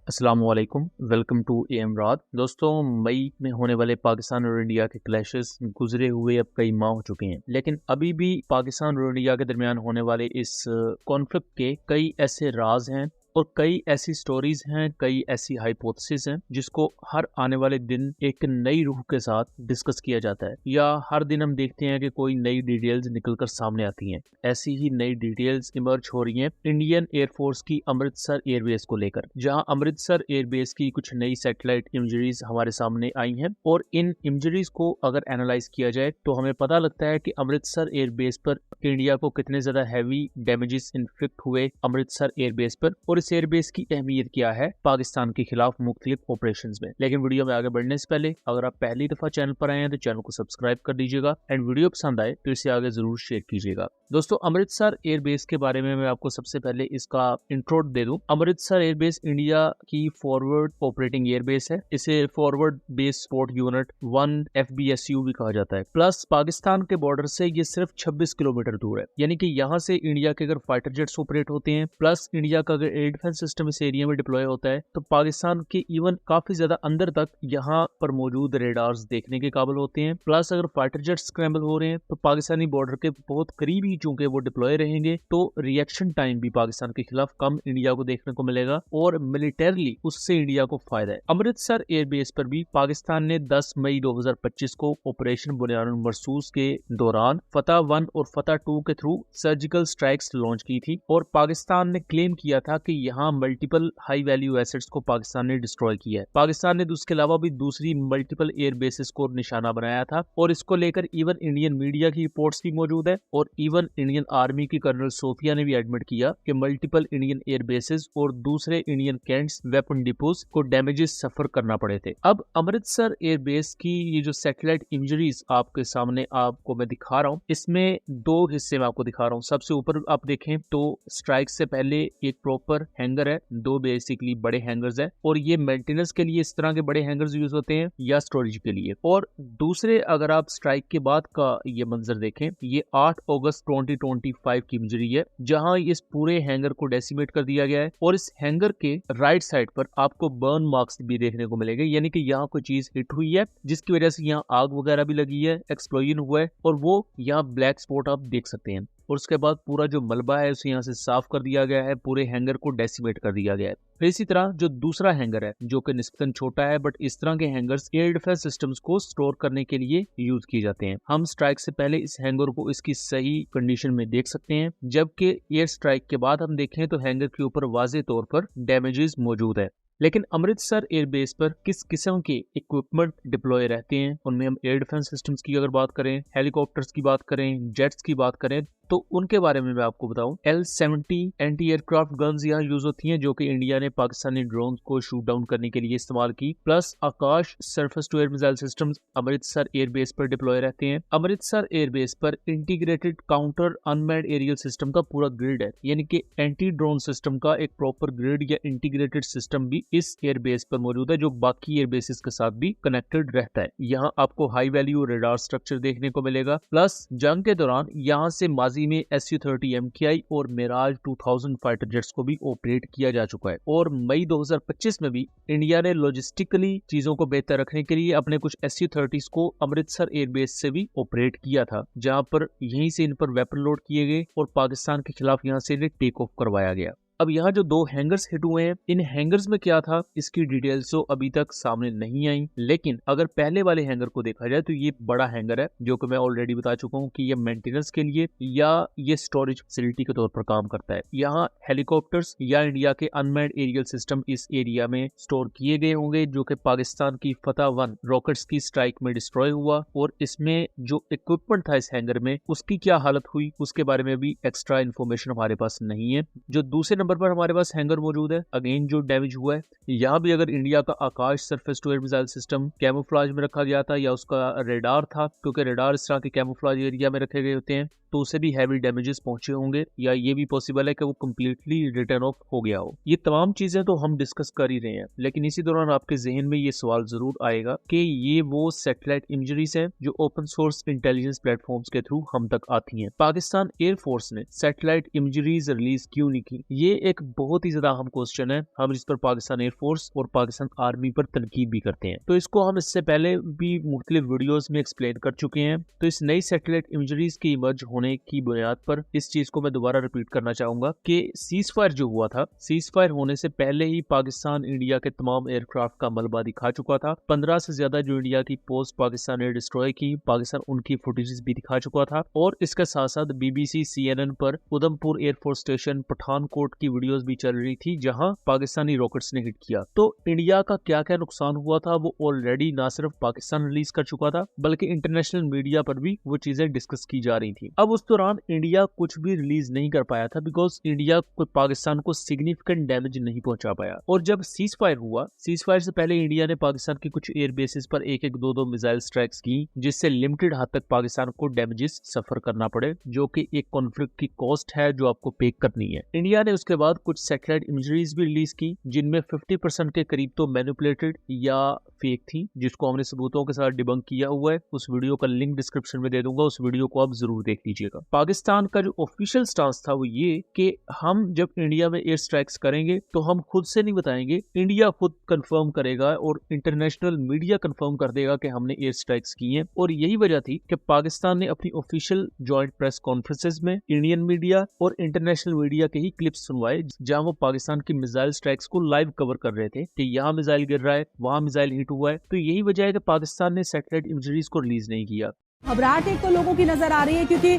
अस्सलाम वालेकुम, welcome to am रात। दोस्तों, मई में होने वाले पाकिस्तान और इंडिया के क्लैशेस गुजरे हुए अब कई माह हो चुके हैं, लेकिन अभी भी पाकिस्तान और इंडिया के दरमियान होने वाले इस कॉन्फ्लिक्ट के कई ऐसे राज हैं और कई ऐसी स्टोरीज हैं, कई ऐसी हाइपोथेसिस हैं जिसको हर आने वाले दिन एक नई रूह के साथ डिस्कस किया जाता है, या हर दिन हम देखते हैं कि कोई नई डिटेल्स निकलकर सामने आती हैं। ऐसी ही नई डिटेल्स इमर्ज हो रही हैं इंडियन एयरफोर्स की अमृतसर एयरबेस को लेकर, जहां अमृतसर एयरबेस की कुछ नई सैटेलाइट इमेजरीज हमारे सामने आई हैं और इन इमेजरीज को अगर एनालाइज किया जाए तो हमें पता लगता है कि अमृतसर एयरबेस पर इंडिया को कितने ज्यादा हैवी डैमेजेस इन्फ्लिक्ट हुए अमृतसर एयरबेस पर, और इस एयरबेस की अहमियत क्या है पाकिस्तान के खिलाफ मुख्तलिफ ऑपरेशंस में। लेकिन वीडियो में आगे बढ़ने से पहले अगर आप पहली दफा चैनल पर आए हैं तो चैनल को सब्सक्राइब कर दीजिएगा एंड वीडियो पसंद आए तो इसे आगे जरूर शेयर कीजिएगा। दोस्तों, अमृतसर एयरबेस के बारे में मैं आपको सबसे पहले इसका इंट्रो दे दूं। अमृतसर एयरबेस इंडिया की फॉरवर्ड ऑपरेटिंग एयरबेस है। इसे forward base support unit 1 FBSU भी कहा जाता है। प्लस पाकिस्तान के बॉर्डर से ये सिर्फ 26 किलोमीटर दूर है, यानी कि यहाँ से इंडिया के अगर फाइटर जेट्स ऑपरेट होते हैं, प्लस इंडिया का अगर एयर डिफेंस सिस्टम इस एरिया में डिप्लॉय होता है, तो पाकिस्तान के इवन काफी ज्यादा अंदर तक यहाँ पर मौजूद रेडार्स देखने के काबिल होते हैं। प्लस अगर फाइटर जेट्स स्क्रैम्बल हो रहे हैं तो पाकिस्तानी बॉर्डर के बहुत करीब ही चूंकि वो डिप्लॉय रहेंगे, तो रिएक्शन टाइम भी पाकिस्तान के खिलाफ कम इंडिया को देखने को मिलेगा और मिलिटरली उससे इंडिया को फायदा है। अमृतसर एयरबेस पर भी पाकिस्तान ने 10 मई 2025 को ऑपरेशन बुनियानुल मरसूस के दौरान फतह 1 और फतह 2 के थ्रू सर्जिकल स्ट्राइक्स लॉन्च की थी और पाकिस्तान ने क्लेम किया था कि यहाँ मल्टीपल हाई वैल्यू एसेट्स को पाकिस्तान ने डिस्ट्रॉय किया है। पाकिस्तान ने उसके अलावा भी दूसरी मल्टीपल एयर बेसिस को निशाना बनाया था और इसको लेकर इवन इंडियन मीडिया की रिपोर्ट्स भी मौजूद है और इवन इंडियन आर्मी की कर्नल सोफिया ने भी एडमिट किया कि मल्टीपल इंडियन एयर बेसिस और दूसरे इंडियन कैंट्स वेपन डिपोज को डैमेजेस सफर करना पड़े थे। अब अमृतसर एयर बेस की ये जो सैटेलाइट इमेजरीज आपके सामने आपको मैं दिखा रहा हूँ, इसमें दो हिस्से में आपको दिखा रहा हूँ। सबसे ऊपर आप देखें तो स्ट्राइक से पहले एक प्रॉपर हैंगर है, दो बेसिकली बड़े हैंगर्स है और ये मेंटेनेंस के लिए इस तरह के बड़े हैंगर्स यूज होते हैं या स्टोरेज के लिए। और दूसरे अगर आप स्ट्राइक के बाद का ये मंजर देखें, ये 8 अगस्त 2025 की इमेजरी है, जहां इस पूरे हैंगर को डेसिमेट कर दिया गया है और इस हैंगर के राइट साइड पर आपको बर्न मार्क्स भी देखने को मिलेंगे, यानी कि यहाँ कोई चीज हिट हुई है जिसकी वजह से यहाँ आग वगैरह भी लगी है, एक्सप्लोजन हुआ है और वो यहाँ ब्लैक स्पॉट आप देख सकते हैं। और उसके बाद पूरा जो मलबा है उसे यहाँ से साफ कर दिया गया है, पूरे हैंगर को डेसिमेट कर दिया गया है। फिर इसी तरह जो दूसरा हैंगर है जो कि निस्बतन छोटा है, बट इस तरह के हैंगर्स एयर डिफेंस सिस्टम्स को स्टोर करने के लिए यूज किए जाते हैं। हम स्ट्राइक से पहले इस हैंगर को इसकी सही कंडीशन में देख सकते हैं, जबकि एयर स्ट्राइक के बाद हम देखें तो हैंगर के ऊपर वाज़ेह तौर पर डैमेजेस मौजूद है। लेकिन अमृतसर एयरबेस पर किस किस्म के इक्विपमेंट डिप्लॉय रहते हैं, उनमें हम एयर डिफेंस सिस्टम्स की अगर बात करें, हेलीकॉप्टर्स की बात करें, जेट्स की बात करें, तो उनके बारे में मैं आपको बताऊं। L-70 एंटी एयरक्राफ्ट गन्स यहाँ यूज होती हैं जो कि इंडिया ने पाकिस्तानी ड्रोन्स को शूट डाउन करने के लिए इस्तेमाल की। Plus Akash surface to air missile systems Amritsar airbase पर डिप्लॉय रहते हैं। अमृतसर एयरबेस पर integrated counter unmanned aerial system का पूरा ग्रिड है, यानी कि एंटी ड्रोन सिस्टम का एक प्रॉपर ग्रिड या इंटीग्रेटेड सिस्टम भी इस एयरबेस पर मौजूद है, जो बाकी एयरबेसिस के साथ भी कनेक्टेड रहता है। यहाँ आपको हाई वैल्यू रेडार स्ट्रक्चर देखने को मिलेगा। प्लस जंग के दौरान यहाँ से में Su-30 MKI और मिराज 2000 फाइटर जेट्स को भी ऑपरेट किया जा चुका है और मई 2025 में भी इंडिया ने लॉजिस्टिकली चीजों को बेहतर रखने के लिए अपने कुछ Su-30s को अमृतसर एयरबेस से भी ऑपरेट किया था, जहां पर यहीं से इन पर वेपन लोड किए गए और पाकिस्तान के खिलाफ यहां से इन्हें टेक ऑफ करवाया गया। अब यहाँ जो दो हैंगर्स हिट हुए हैं, इन हैंगर्स में क्या था इसकी डिटेल्स तो अभी तक सामने नहीं आई, लेकिन अगर पहले वाले हैंगर को देखा जाए तो ये बड़ा हैंगर है जो कि मैं ऑलरेडी बता चुका हूँ कि ये मेंटेनेंस के लिए या ये स्टोरेज फैसिलिटी के तौर पर काम करता है। यहाँ हेलीकॉप्टर्स या इंडिया के अनमैन्ड एरियल सिस्टम इस एरिया में स्टोर किए गए होंगे, जो कि पाकिस्तान की फतह 1 रॉकेट्स की स्ट्राइक में डिस्ट्रॉय हुआ और इसमें जो इक्विपमेंट था इस हैंगर में उसकी क्या हालत हुई उसके बारे में भी एक्स्ट्रा इन्फॉर्मेशन हमारे पास नहीं है। जो दूसरे नंबर पर हमारे पास हैंगर मौजूद है, अगेन जो डैमेज हुआ है, यहाँ भी अगर इंडिया का Akash surface to air missile system camouflage में रखा गया था या उसका रेडार था, क्योंकि रेडार इस तरह के कैमोफ्लेज एरिया में रखे गए होते हैं, तो उसे भी हैवी डैमेजेस पहुंचे होंगे या ये भी पॉसिबल है कि वो कम्प्लीटली रिटर्न ऑफ हो गया हो। ये तमाम चीजें तो हम डिस्कस कर ही रहे हैं, लेकिन इसी दौरान आपके जहन में ये सवाल जरूर आएगा कि ये वो सैटेलाइट इमेजरीज हैं जो ओपन सोर्स इंटेलिजेंस प्लेटफॉर्म्स के थ्रू हम तक आती हैं। पाकिस्तान एयरफोर्स ने सैटेलाइट इमेजरीज रिलीज क्यों नहीं की? ये एक बहुत ही ज्यादा अहम क्वेश्चन है, हम इस पर पाकिस्तान एयरफोर्स और पाकिस्तान आर्मी पर तनकीद भी करते हैं। तो इसको हम इससे पहले भी मुख्तलिफ वीडियोस में एक्सप्लेन कर चुके हैं। तो इस नई सैटेलाइट इमेजरीज की इमर्ज होने की बुनियाद पर इस चीज को मैं दोबारा रिपीट करना चाहूंगा कि सीज फायर जो हुआ था, सीज फायर होने से पहले ही पाकिस्तान इंडिया के तमाम एयरक्राफ्ट का मलबा दिखा चुका था। 15 से ज्यादा जो इंडिया की पोस्ट पाकिस्तान ने डिस्ट्रॉय की, पाकिस्तान उनकी फुटेजेस भी दिखा चुका था। और इसके साथ साथ BBC CNN पर उधमपुर एयरफोर्स स्टेशन पठानकोट की वीडियोस भी चल रही थी, जहां पाकिस्तानी रॉकेट्स ने हिट किया। तो इंडिया का क्या क्या नुकसान हुआ था वो ऑलरेडी ना सिर्फ पाकिस्तान रिलीज कर चुका था, बल्कि इंटरनेशनल मीडिया पर भी वो चीजें डिस्कस की जा रही थी। अब उस दौरान इंडिया कुछ भी रिलीज नहीं कर पाया था, बिकॉज इंडिया को पाकिस्तान को सिग्निफिकेंट डैमेज नहीं पहुंचा पाया। और जब सीज फायर हुआ, सीज फायर से पहले इंडिया ने पाकिस्तान की कुछ एयर बेसिस पर एक एक दो मिसाइल स्ट्राइक्स की, जिससे लिमिटेड हद तक पाकिस्तान को डैमेजेस सफर करना पड़े, जो कि एक कॉन्फ्लिक्ट की कॉस्ट है जो आपको पे करनी है। इंडिया ने उसके बाद कुछ सैटेलाइट इमेजरीज भी रिलीज की, जिनमें 50% के करीब तो मैनिपुलेटेड या फेक थी, जिसको हमने सबूतों के साथ डिबंक किया हुआ है। उस वीडियो का लिंक डिस्क्रिप्शन में दे दूंगा, उस वीडियो को आप जरूर देख लीजिएगा। पाकिस्तान का जो ऑफिशियल स्टांस था वो ये कि हम जब इंडिया में एयर स्ट्राइक्स करेंगे तो हम खुद से नहीं बताएंगे, इंडिया खुद कंफर्म करेगा और इंटरनेशनल मीडिया कंफर्म कर देगा कि हमने एयर स्ट्राइक्स की हैं। और यही वजह थी कि पाकिस्तान ने अपनी ऑफिशियल जॉइंट प्रेस कॉन्फ्रेंसेस में इंडियन मीडिया और इंटरनेशनल मीडिया के ही क्लिप्स सुनवाए, जहां वो पाकिस्तान की मिसाइल स्ट्राइक्स को लाइव कवर कर रहे थे कि यहाँ मिसाइल गिर रहा है, वहां मिसाइल हिट हुआ है। तो यही वजह है कि पाकिस्तान ने सैटेलाइट इमेजरीज को रिलीज नहीं किया। घबराहट एक तो लोगों की नजर आ रही है, क्योंकि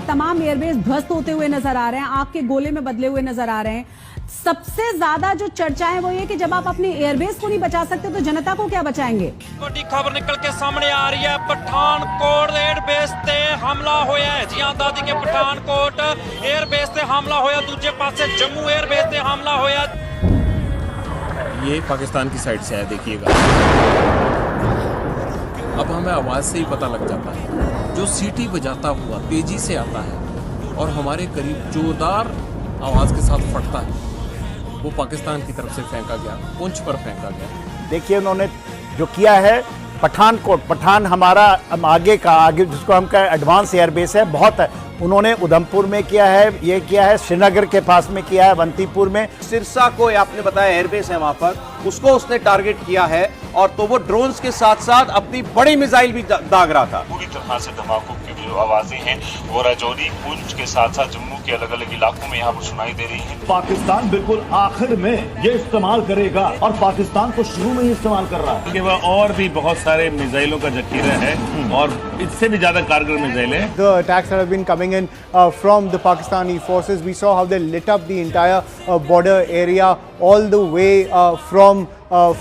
तमाम एयरबेस ध्वस्त होते हुए नजर आ रहे हैं, आग के गोले में बदले हुए नजर आ रहे हैं। सबसे ज्यादा जो चर्चा है वो ये कि जब आप अपने एयरबेस को नहीं बचा सकते तो जनता को क्या बचाएंगे। बड़ी खबर निकल के सामने आ रही है, पठानकोट एयरबेस ते हमला होया है। जी हां दादी के पठानकोट एयरबेस ते हमला होया, दूजे पासे जम्मू एयरबेस ते हमला होया। ये पाकिस्तान की साइड से है, देखिएगा। अब हमें आवाज से ही पता लग जाता है, जो सीटी बजाता हुआ तेजी से आता है और हमारे करीब जोरदार आवाज के साथ फटता है, वो पाकिस्तान की तरफ से फेंका गया, पुंछ पर फेंका गया। देखिए उन्होंने जो किया है, पठानकोट, पठान हमारा आगे जिसको हम कहें एडवांस एयरबेस है, बहुत है। उन्होंने उधमपुर में किया है, ये किया है श्रीनगर के पास में किया है, अवंतीपुर में। सिरसा को आपने बताया एयरबेस है वहां पर, उसको उसने टारगेट किया है, और तो वो ड्रोन्स के साथ साथ अपनी बड़ी मिसाइल भी दाग रहा था। पूरी तरह से धमाकों की जो आवाजें हैं वो राजौरी, पुंछ के साथ साथ जम्मू के अलग अलग इलाकों में यहाँ पर सुनाई दे रही हैं। पाकिस्तान बिल्कुल आखिर में ये इस्तेमाल करेगा, और पाकिस्तान को शुरू में ही इस्तेमाल कर रहा है। वह और भी बहुत सारे मिसाइलों का जखीरा है और इससे भी ज्यादा कारगर मिसाइल है। The attacks that have been coming in from the Pakistani forces, we saw how they lit up the entire border area all the way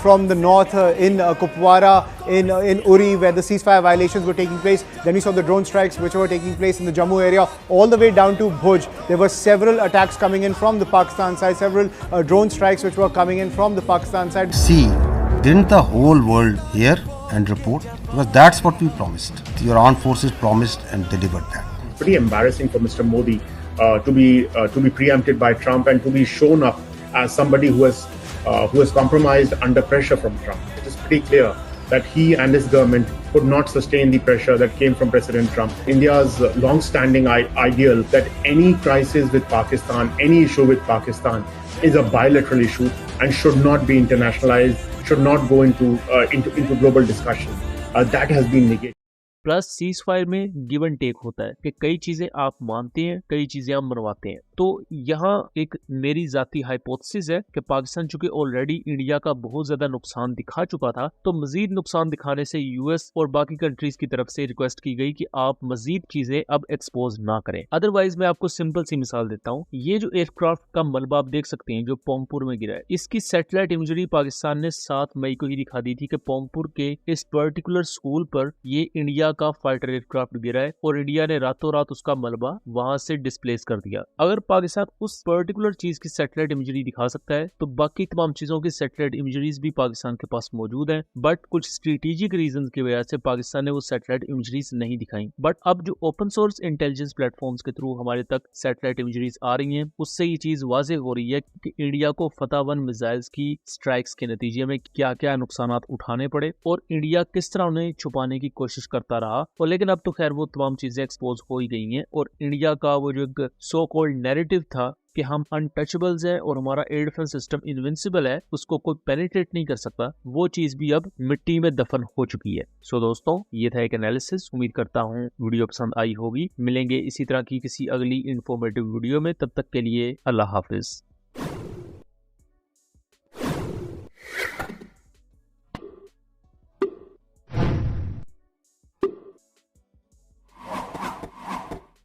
from the north in Kupwara, in Uri, where the ceasefire violations were taking place. Then we saw the drone strikes which were taking place in the Jammu area, all the way down to Bhuj. There were several attacks coming in from the Pakistan side, several drone strikes which were coming in from the Pakistan side. See, didn't the whole world hear and report? Because that's what we promised. Your armed forces promised and delivered that. Pretty embarrassing for Mr. Modi to be preempted by Trump and to be shown up as somebody who has compromised under pressure from Trump. It is pretty clear that he and his government could not sustain the pressure that came from President Trump. India's long-standing ideal that any crisis with Pakistan, any issue with Pakistan is a bilateral issue and should not be internationalized, should not go into global discussion. That has been negated. Plus cease fire में give and take होता है कि कई चीजें आप मानते हैं, कई चीजें आप मनवाते हैं। तो यहाँ एक मेरी जाती हाइपोथेसिस है कि पाकिस्तान चूंकि ऑलरेडी इंडिया का बहुत ज्यादा नुकसान दिखा चुका था, तो मजीद नुकसान दिखाने से यूएस और बाकी कंट्रीज की तरफ से रिक्वेस्ट की गई कि आप मजीद चीजें अब एक्सपोज ना करें। अदरवाइज मैं आपको सिंपल सी मिसाल देता हूँ, ये जो एयरक्राफ्ट का मलबा आप देख सकते हैं जो पोंगपुर में गिरा है, इसकी सैटेलाइट इमेजरी पाकिस्तान ने 7 मई को ही दिखा दी थी कि पोंगपुर के इस पर्टिकुलर स्कूल पर ये इंडिया का फाइटर एयरक्राफ्ट गिरा है और इंडिया ने रातों रात उसका मलबा वहां से डिस्प्लेस कर दिया। अगर पाकिस्तान उस पर्टिकुलर चीज की सैटेलाइट इमेजरी दिखा सकता है तो बाकी तमाम चीजों की सैटेलाइट इमेजरीज भी पाकिस्तान के पास मौजूद हैं, बट कुछ स्ट्रेटेजिक रीजंस की वजह से पाकिस्तान ने वो सैटेलाइट इमेजरीज नहीं दिखाई। बट अब जो ओपन सोर्स इंटेलिजेंस प्लेटफॉर्म्स के थ्रू हमारे तक सैटेलाइट इमेजरीज आ रही हैं, उससे ये चीज वाज़ेह हो रही है कि इंडिया को फतह 1 मिसाइल्स की स्ट्राइक्स के नतीजे में क्या क्या नुकसान उठाने पड़े और इंडिया किस तरह उन्हें छुपाने की कोशिश करता रहा। और लेकिन अब तो खैर वो तमाम चीजें एक्सपोज हो ही गई हैं और इंडिया का वो जो एक सो कॉल्ड नैरेटिव था कि हम अनटचेबल्स हैं और हमारा एयर डिफेंस सिस्टम इनविंसिबल है, उसको कोई पेनिट्रेट नहीं कर सकता, वो चीज भी अब मिट्टी में दफन हो चुकी है। सो दोस्तों, ये था एक एनालिसिस। उम्मीद करता हूँ वीडियो पसंद आई होगी। मिलेंगे इसी तरह की किसी अगली इंफॉर्मेटिव वीडियो में, तब तक के लिए अल्लाह हाफिज।